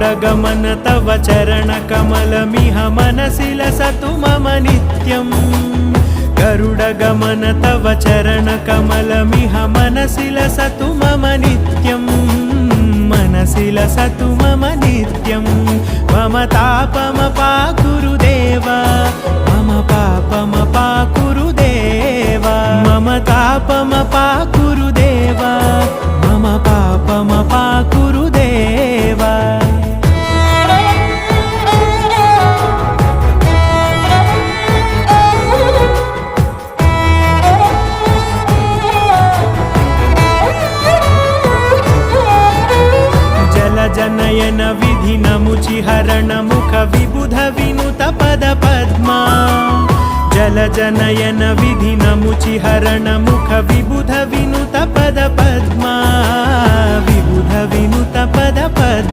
गरुडगमन तव चरणकमलमिह मनसि लसतु मम नित्यम् गरुडगमन तव चरणकमलमिह मनसि लसतु मम नित्यम् मनसि लसतु मम नित्यम् मम तापमपाकुरु देव मम पापमपाकुरु देव मम तापमपाकुरु देव मम पापमपाकुरु देव जनयन विधि नमुचिहरण मुख विबुध विनुत पद पद्मा जल जनयन विधि नमुचिहरण मुख विबुध विनुत पद पद्मा विबुध विनुत पद पद्मा।